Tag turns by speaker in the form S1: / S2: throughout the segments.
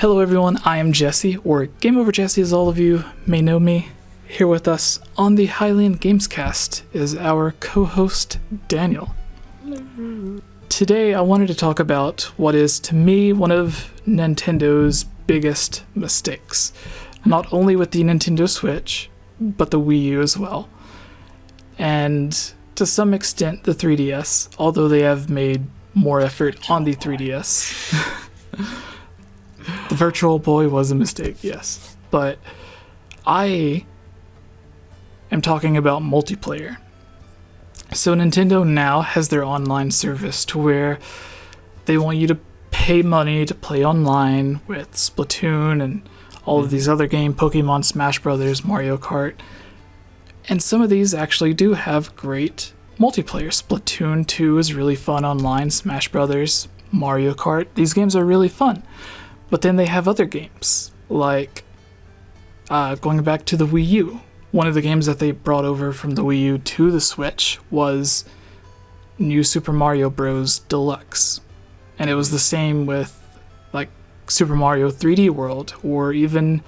S1: Hello everyone, I am Jesse, or GameOverJesse as all of you may know me. Here with us on the Hylian Gamescast is our co-host, Daniel. Today I wanted to talk about what is, to me, one of Nintendo's biggest mistakes. Not only with the Nintendo Switch, but the Wii U as well. And to some extent the 3DS, although they have made more effort on the 3DS. The Virtual Boy was a mistake, yes. But I am talking about multiplayer. So Nintendo now has their online service to where they want you to pay money to play online with Splatoon and all of these other games, Pokemon, Smash Brothers, Mario Kart. And some of these actually do have great multiplayer. Splatoon 2 is really fun online, Smash Brothers, Mario Kart. These games are really fun. But then they have other games, like going back to the Wii U. One of the games that they brought over from the Wii U to the Switch was New Super Mario Bros. Deluxe. And it was the same with like Super Mario 3D World or even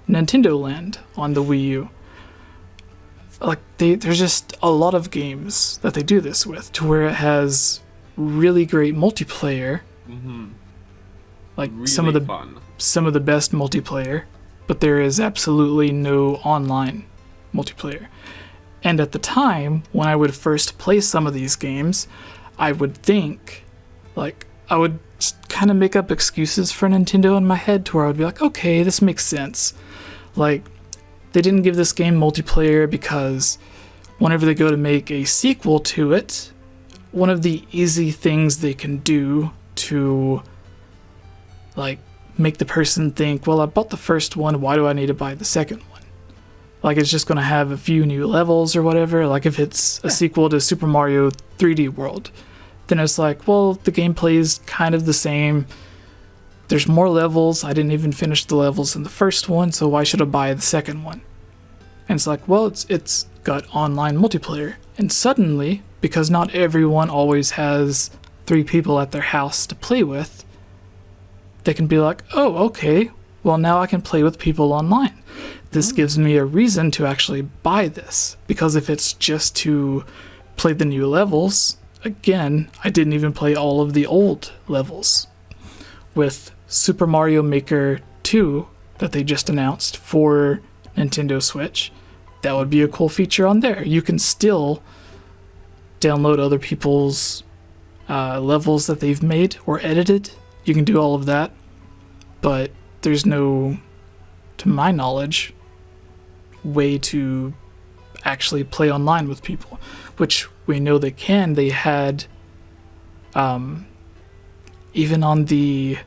S1: Nintendo Land on the Wii U. Like there's just a lot of games that they do this with, to where it has really great multiplayer. Mm-hmm. Like really some of the best multiplayer, but there is absolutely no online multiplayer. And at the time when I would first play some of these games, I would think, like, I would kind of make up excuses for Nintendo in my head, to where I would be like, okay, this makes sense. Like, they didn't give this game multiplayer because whenever they go to make a sequel to it, one of the easy things they can do to like make the person think, well, I bought the first one, why do I need to buy the second one? Like, it's just going to have a few new levels or whatever. Like, if it's a sequel to Super Mario 3D World, then it's like, well, the gameplay is kind of the same. There's more levels. I didn't even finish the levels in the first one, so why should I buy the second one? And it's like, well, it's got online multiplayer. And suddenly, because not everyone always has 3 people at their house to play with, they can be like, oh, okay, well, now I can play with people online. This gives me a reason to actually buy this, because if it's just to play the new levels, again, I didn't even play all of the old levels. With Super Mario Maker 2 that they just announced for Nintendo Switch, that would be a cool feature on there. You can still download other people's levels that they've made or edited. You can do all of that, but there's no, to my knowledge, way to actually play online with people, which we know they can. They had, even on the,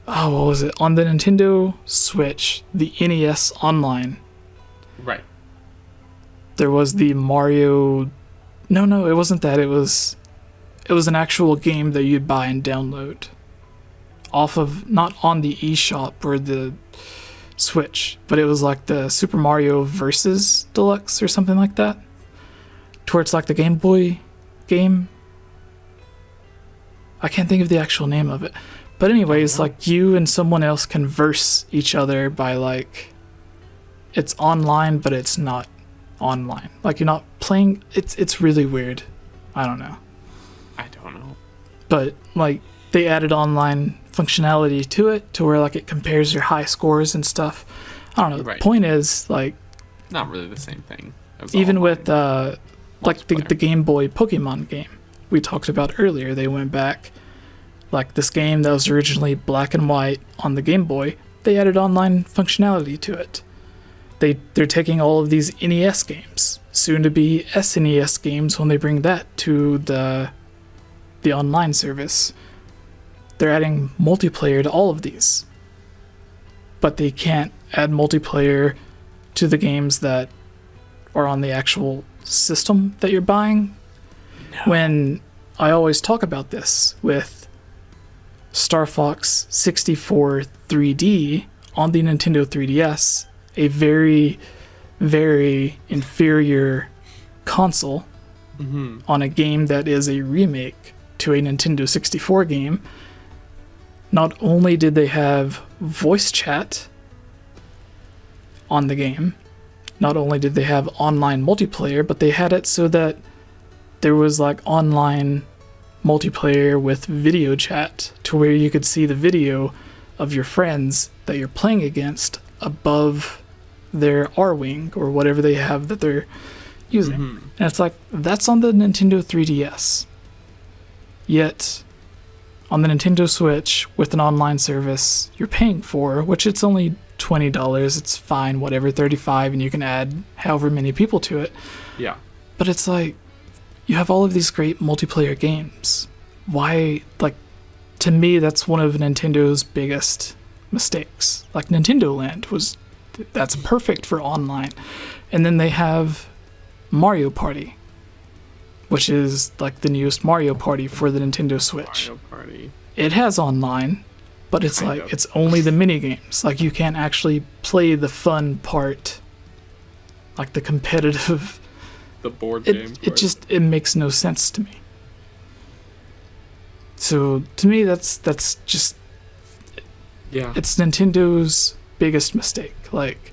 S1: what was it? On the Nintendo Switch, the NES Online.
S2: Right.
S1: There was the Mario, no, it wasn't that, it was an actual game that you'd buy and download off of, not on the eShop or the Switch, but it was like the Super Mario Versus Deluxe or something like that, to where it's like the Game Boy game. I can't think of the actual name of it. But anyways, like, you and someone else can verse each other by, like, it's online, but it's not online. Like, you're not playing, it's really weird. I don't know. But, like, they added online functionality to it, to where, like, it compares your high scores and stuff. I don't know. Right. The point is, like,
S2: not really the same thing.
S1: Even with, like, the Game Boy Pokemon game we talked about earlier, they went back, like, this game that was originally black and white on the Game Boy, they added online functionality to it. They're taking all of these NES games, soon to be SNES games when they bring that to the online service. They're adding multiplayer to all of these, but they can't add multiplayer to the games that are on the actual system that you're buying. No. When I always talk about this with Star Fox 64 3D on the Nintendo 3DS, a very, very inferior console on a game that is a remake to a Nintendo 64 game, not only did they have voice chat on the game, not only did they have online multiplayer, but they had it so that there was like online multiplayer with video chat to where you could see the video of your friends that you're playing against above their R-Wing or whatever they have that they're using. And it's like, that's on the Nintendo 3DS. Yet, on the Nintendo Switch, with an online service you're paying for, which it's only $20, it's fine, whatever, $35, and you can add however many people to it.
S2: Yeah.
S1: But it's like, you have all of these great multiplayer games. Why, like, to me, that's one of Nintendo's biggest mistakes. Like, Nintendo Land that's perfect for online. And then they have Mario Party, which is like the newest Mario Party for the Nintendo Switch.
S2: Mario Party.
S1: It has online, but it's
S2: Kind
S1: like,
S2: of.
S1: it's only the mini games. Like, you can't actually play the fun part, like the competitive.
S2: The board game.
S1: It makes no sense to me. So to me, that's just,
S2: Yeah.
S1: it's Nintendo's biggest mistake. Like,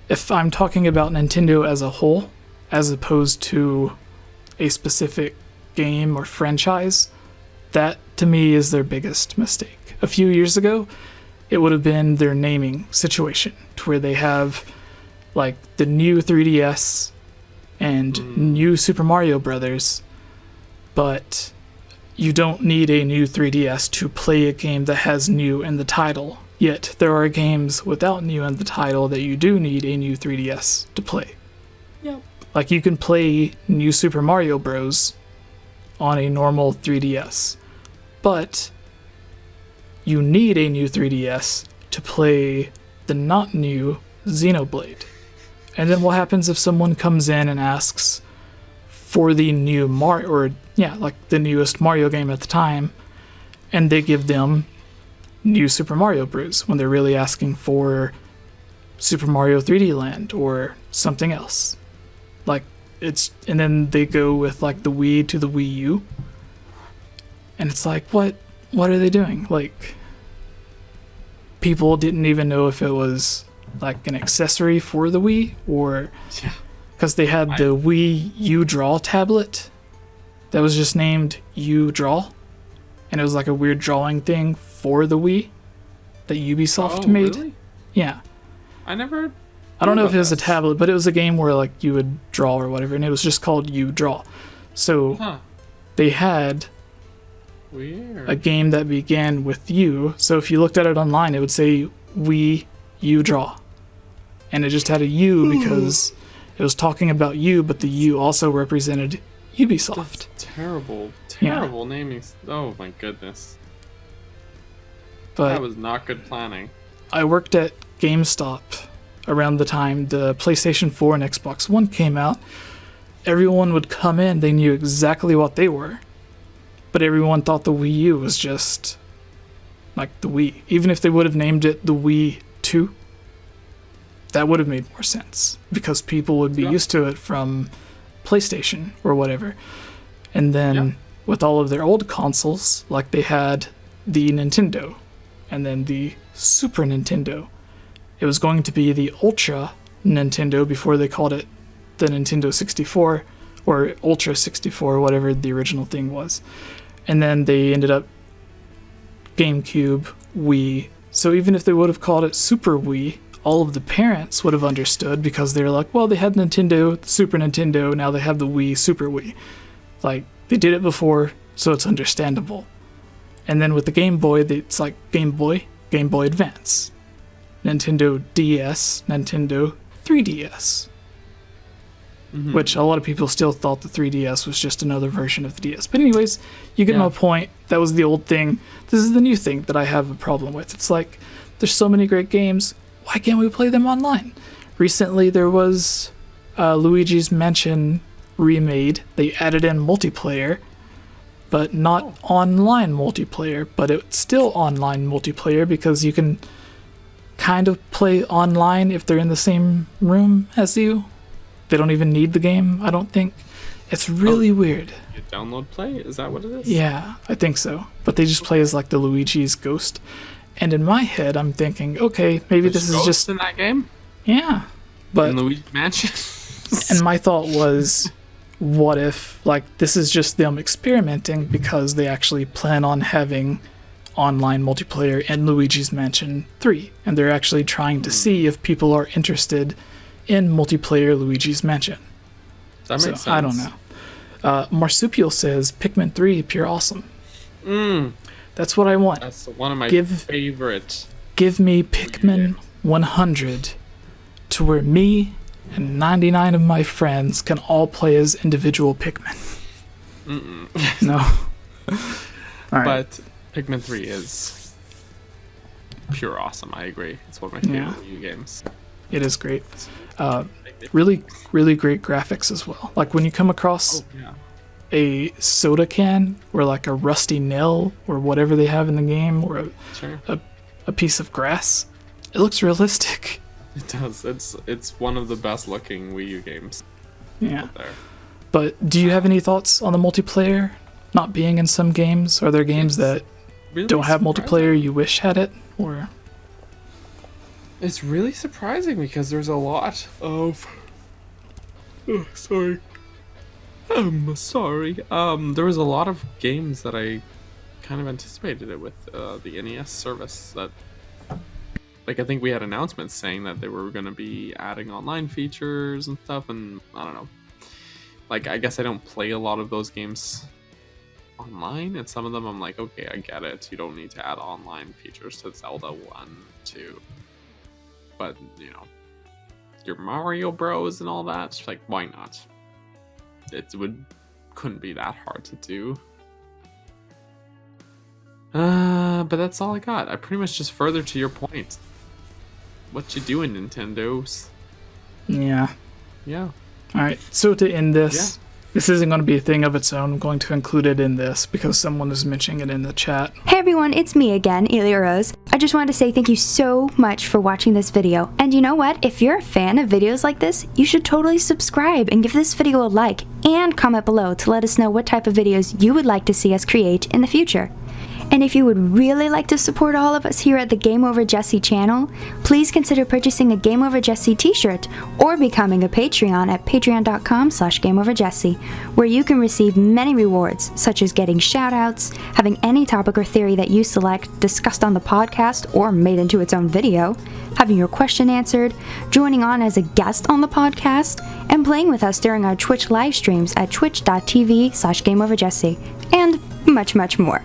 S1: if I'm talking about Nintendo as a whole, as opposed to a specific game or franchise, that to me is their biggest mistake. A few years ago, it would have been their naming situation, to where they have like the new 3DS and new Super Mario Brothers, but you don't need a new 3DS to play a game that has new in the title. Yet there are games without new in the title that you do need a new 3DS to play.
S2: Yep.
S1: Like, you can play New Super Mario Bros. On a normal 3DS, but you need a new 3DS to play the not new Xenoblade. And then what happens if someone comes in and asks for the new Mario, or like the newest Mario game at the time, and they give them New Super Mario Bros. When they're really asking for Super Mario 3D Land or something else. Like, and then they go with like the Wii to the Wii U, and it's like, what are they doing? Like, people didn't even know if it was like an accessory for the Wii, or because they had the Wii U Draw tablet that was just named U Draw, and it was like a weird drawing thing for the Wii that Ubisoft made.
S2: Really?
S1: Yeah.
S2: I
S1: don't know if it was a tablet, but it was a game where like you would draw or whatever, and it was just called U Draw. So they had
S2: Weird.
S1: a game that began with U. So if you looked at it online, it would say Wii U Draw, and it just had a U because it was talking about U, but the U also represented Ubisoft.
S2: That's terrible naming. Oh my goodness.
S1: But
S2: That was not good planning.
S1: I worked at GameStop around the time the PlayStation 4 and Xbox One came out. Everyone would come in, they knew exactly what they were, but everyone thought the Wii U was just like the Wii. Even if they would have named it the Wii 2, that would have made more sense, because people would be used to it from PlayStation or whatever. And then with all of their old consoles, like they had the Nintendo and then the Super Nintendo, it was going to be the Ultra Nintendo before they called it the Nintendo 64 or Ultra 64, whatever the original thing was. And then they ended up GameCube, Wii. So even if they would have called it Super Wii, all of the parents would have understood, because they were like, well, they had Nintendo, the Super Nintendo, now they have the Wii, Super Wii. Like, they did it before, so it's understandable. And then with the Game Boy, it's like Game Boy Advance, Nintendo DS, Nintendo 3DS. Which a lot of people still thought the 3DS was just another version of the DS. But anyways, you get my point. That was the old thing. This is the new thing that I have a problem with. It's like, there's so many great games. Why can't we play them online? Recently, there was Luigi's Mansion remade. They added in multiplayer, but not online multiplayer. But it's still online multiplayer, because you can kind of play online if they're in the same room as you. They don't even need the game, I don't think. It's really weird.
S2: You download play? Is that what it is?
S1: Yeah, I think so. But they just play as like the Luigi's ghost. And in my head, I'm thinking, okay, maybe this is just
S2: in that game.
S1: Yeah, but
S2: in Luigi's Mansion.
S1: And my thought was, what if like this is just them experimenting because they actually plan on having online multiplayer in Luigi's Mansion 3, and they're actually trying to see if people are interested in multiplayer Luigi's Mansion.
S2: That makes sense.
S1: I don't know. Marsupial says Pikmin 3 pure awesome. That's what I want.
S2: That's one of my favorite.
S1: Give me Pikmin 100 to where me and 99 of my friends can all play as individual Pikmin. No. All right.
S2: But Pikmin 3 is pure awesome. I agree. It's one of my favorite Wii U games.
S1: It is great. Really, really great graphics as well. Like when you come across a soda can or like a rusty nail or whatever they have in the game or a piece of grass, it looks realistic.
S2: It does. It's one of the best looking Wii U games.
S1: Yeah. There. But do you have any thoughts on the multiplayer not being in some games? Are there games that really don't have multiplayer you wish had it? Or
S2: it's really surprising because there's a lot of there was a lot of games that I kind of anticipated it with the NES service. That, like, I think we had announcements saying that they were going to be adding online features and stuff, and I don't know. Like, I guess I don't play a lot of those games online, and some of them I'm like, okay, I get it. You don't need to add online features to Zelda 1, 2. But, you know, your Mario Bros and all that, like, why not? Couldn't be that hard to do. But that's all I got. I pretty much just further to your point. What you doing, Nintendo's?
S1: Yeah.
S2: Yeah.
S1: Alright, so to end this, this isn't going to be a thing of its own. I'm going to include it in this because someone was mentioning it in the chat.
S3: Hey everyone, it's me again, Elia Rose. I just wanted to say thank you so much for watching this video. And you know what? If you're a fan of videos like this, you should totally subscribe and give this video a like and comment below to let us know what type of videos you would like to see us create in the future. And if you would really like to support all of us here at the GameOverJesse channel, please consider purchasing a GameOverJesse t-shirt or becoming a Patreon at patreon.com/GameOverJesse, where you can receive many rewards, such as getting shoutouts, having any topic or theory that you select discussed on the podcast or made into its own video, having your question answered, joining on as a guest on the podcast, and playing with us during our Twitch live streams at twitch.tv/GameOverJesse, and much, much more.